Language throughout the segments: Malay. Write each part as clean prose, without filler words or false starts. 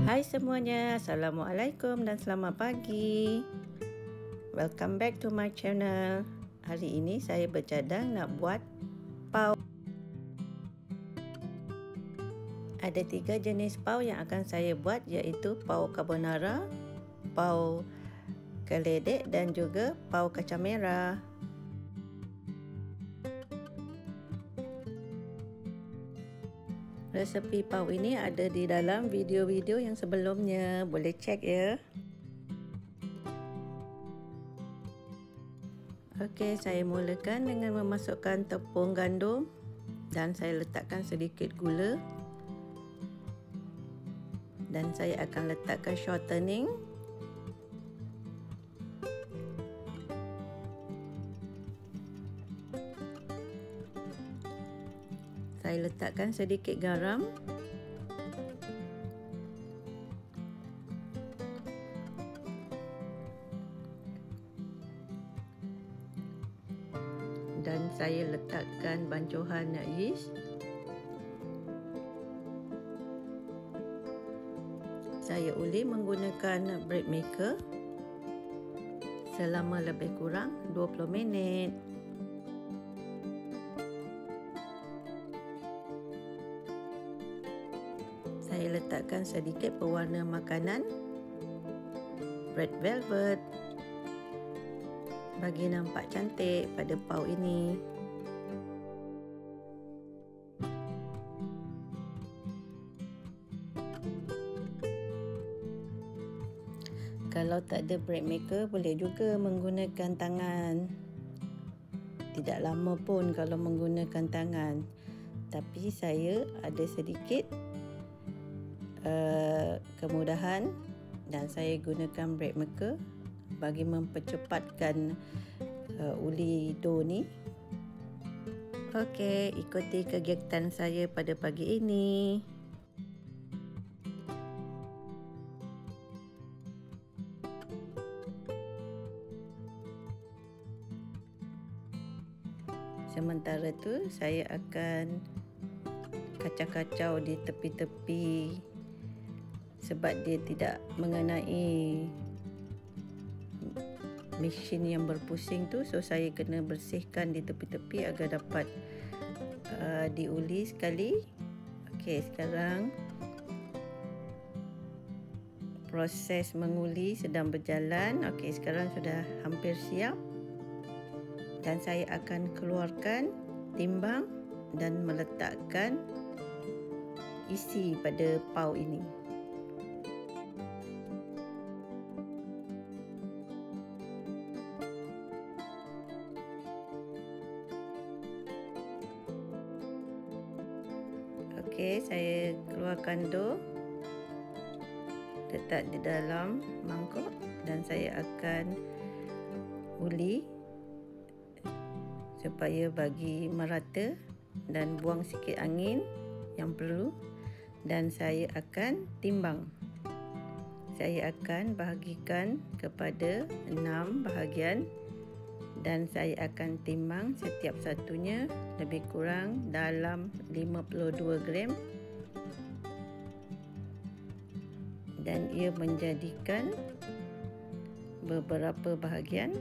Hai semuanya, Assalamualaikum dan selamat pagi. Welcome back to my channel. Hari ini saya bercadang nak buat pau. Ada 3 jenis pau yang akan saya buat, iaitu pau carbonara, pau keledek dan juga pau kacang merah. Resepi pau ini ada di dalam video-video yang sebelumnya, boleh cek ya. Okey, saya mulakan dengan memasukkan tepung gandum dan saya letakkan sedikit gula. Dan saya akan letakkan shortening. Saya letakkan sedikit garam. Dan saya letakkan bancuhan yeast. Saya uli menggunakan bread maker selama lebih kurang 20 minit. Saya letakkan sedikit pewarna makanan red velvet bagi nampak cantik pada pau ini. Kalau tak ada bread maker, boleh juga menggunakan tangan. Tidak lama pun kalau menggunakan tangan. Tapi saya ada sedikit kemudahan dan saya gunakan bread maker bagi mempercepatkan uli dough ni. Okey, ikuti kegiatan saya pada pagi ini. Sementara tu saya akan kacau-kacau di tepi-tepi sebab dia tidak mengenai mesin yang berpusing tu, so saya kena bersihkan di tepi-tepi agar dapat diuli sekali. Okey, sekarang proses menguli sedang berjalan. Okey, sekarang sudah hampir siap dan saya akan keluarkan timbang dan meletakkan isi pada pau ini. Okey, saya keluarkan dough, letak di dalam mangkuk dan saya akan uli supaya bagi merata dan buang sikit angin yang perlu, dan saya akan timbang. Saya akan bahagikan kepada 6 bahagian dan saya akan timbang setiap satunya lebih kurang dalam 52 gram dan ia menjadikan beberapa bahagian.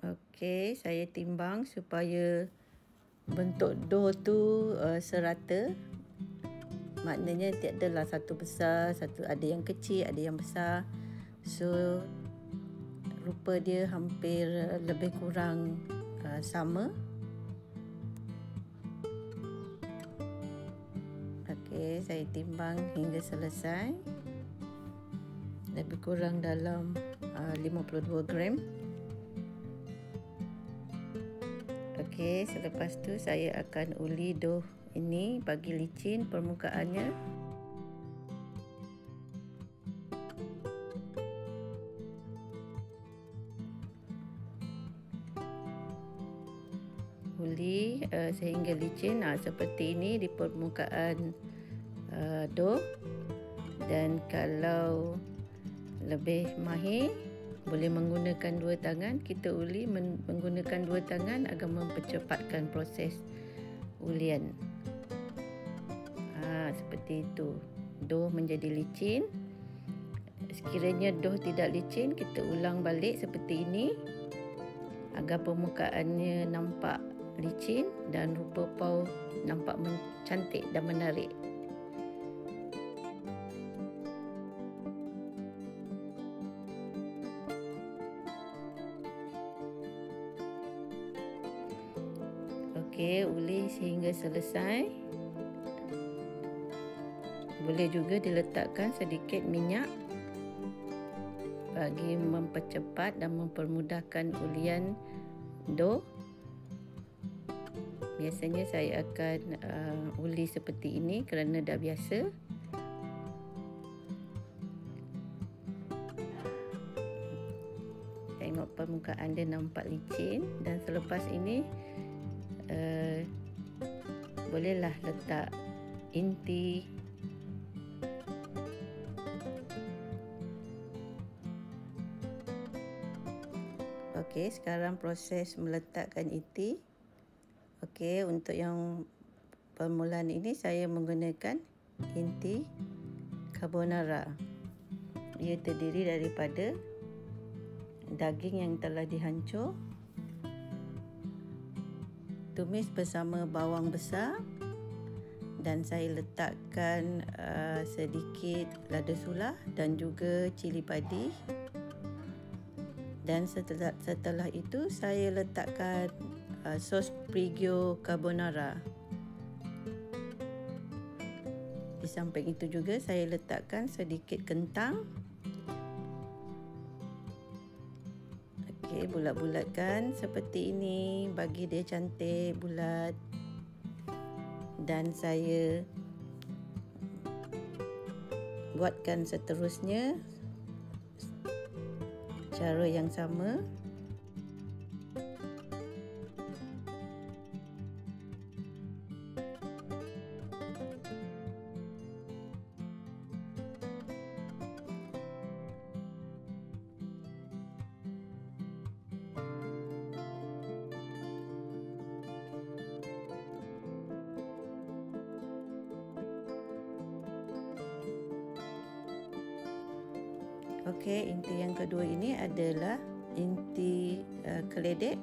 Okey, saya timbang supaya bentuk dough tu serata. Maknanya tiadalah satu besar, satu ada yang kecil, ada yang besar. So rupa dia hampir lebih kurang sama. Okey, saya timbang hingga selesai. Lebih kurang dalam 52 gram. Okey, selepas tu saya akan uli dough ini bagi licin permukaannya. Uli sehingga licin seperti ini di permukaan dough. Dan kalau lebih mahir, boleh menggunakan 2 tangan. Kita uli menggunakan 2 tangan agar mempercepatkan proses ulian. Seperti itu. Dough menjadi licin. Sekiranya dough tidak licin, kita ulang balik seperti ini agar permukaannya nampak licin dan rupa pau nampak cantik dan menarik. Okey, ulih sehingga selesai. Boleh juga diletakkan sedikit minyak bagi mempercepat dan mempermudahkan ulian dough. Biasanya saya akan uli seperti ini kerana dah biasa. Tengok permukaan dia nampak licin, dan selepas ini bolehlah letak inti. Okey, sekarang proses meletakkan inti. Okey, untuk yang permulaan ini saya menggunakan inti carbonara. Ia terdiri daripada daging yang telah dihancur, tumis bersama bawang besar, dan saya letakkan sedikit lada sulah dan juga cili padi. Dan setelah itu saya letakkan sos Prigio carbonara. Di samping itu juga saya letakkan sedikit kentang. Okey, bulat-bulatkan seperti ini bagi dia cantik bulat. Dan saya buatkan seterusnya cara yang sama. Okey, inti yang kedua ini adalah inti keledek.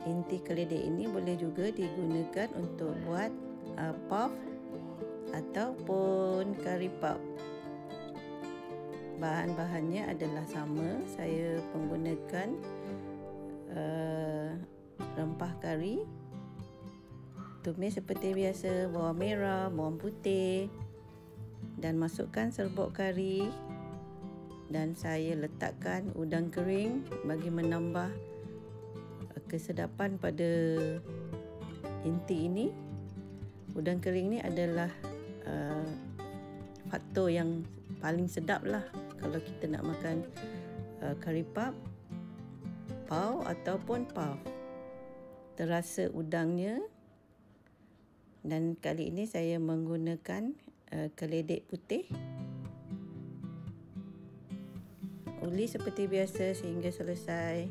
Inti keledek ini boleh juga digunakan untuk buat puff ataupun kari puff. Bahan-bahannya adalah sama. Saya menggunakan rempah kari, tumis seperti biasa, bawang merah, bawang putih, dan masukkan serbuk kari, dan saya letakkan udang kering bagi menambah kesedapan pada inti ini. Udang kering ni adalah faktor yang paling sedap lah kalau kita nak makan kari puff, pau ataupun puff. Terasa udangnya. Dan kali ini saya menggunakan keledek putih. Uli seperti biasa sehingga selesai.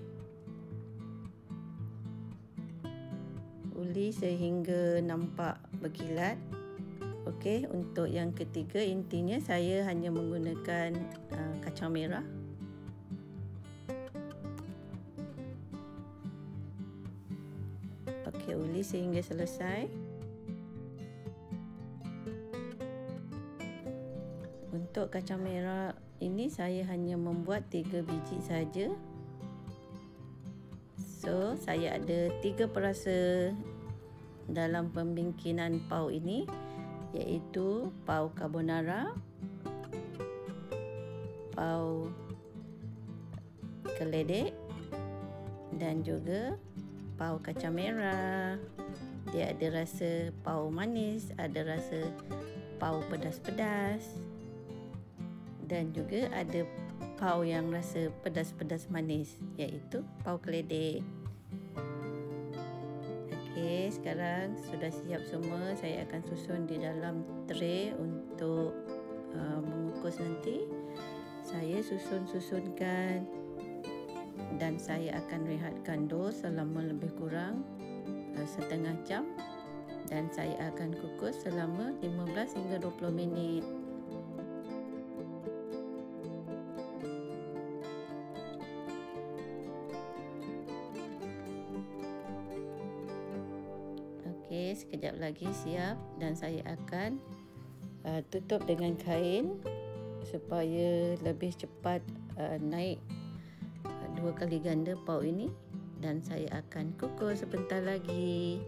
Uli sehingga nampak berkilat. Okey, untuk yang ketiga intinya saya hanya menggunakan kacang merah. Okey, uli sehingga selesai. Untuk kacang merah ini saya hanya membuat 3 biji saja. So, saya ada 3 perasa dalam pembikinan pau ini, iaitu pau carbonara, pau keledek, dan juga pau kacang merah. Dia ada rasa pau manis, ada rasa pau pedas-pedas, dan juga ada pau yang rasa pedas-pedas manis, iaitu pau keledek. Okey, sekarang sudah siap semua. Saya akan susun di dalam tray untuk mengukus nanti. Saya susun-susunkan dan saya akan rehatkan dough selama lebih kurang setengah jam dan saya akan kukus selama 15 hingga 20 minit. Okey, sekejap lagi siap dan saya akan tutup dengan kain supaya lebih cepat naik 2 kali ganda pauk ini, dan saya akan kukus sebentar lagi.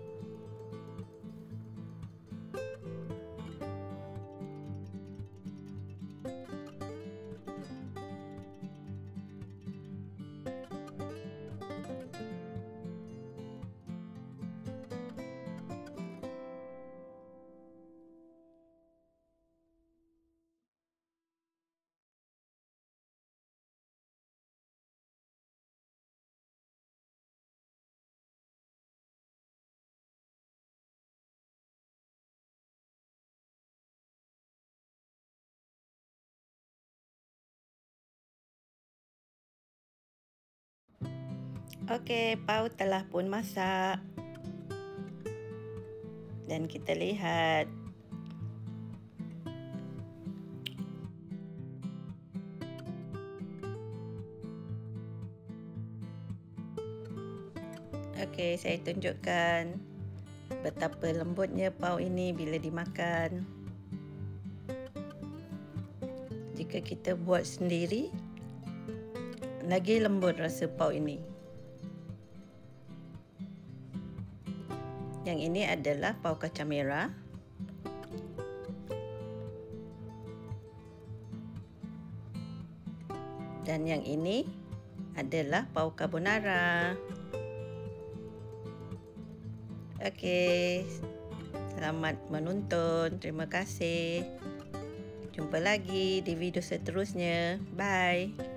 Okey, pauk telah pun masak. Dan kita lihat. Okey, saya tunjukkan betapa lembutnya pauk ini bila dimakan. Jika kita buat sendiri, lagi lembut rasa pauk ini. Yang ini adalah pauk kacang merah. Dan yang ini adalah pauk carbonara. Okey, selamat menonton. Terima kasih. Jumpa lagi di video seterusnya. Bye.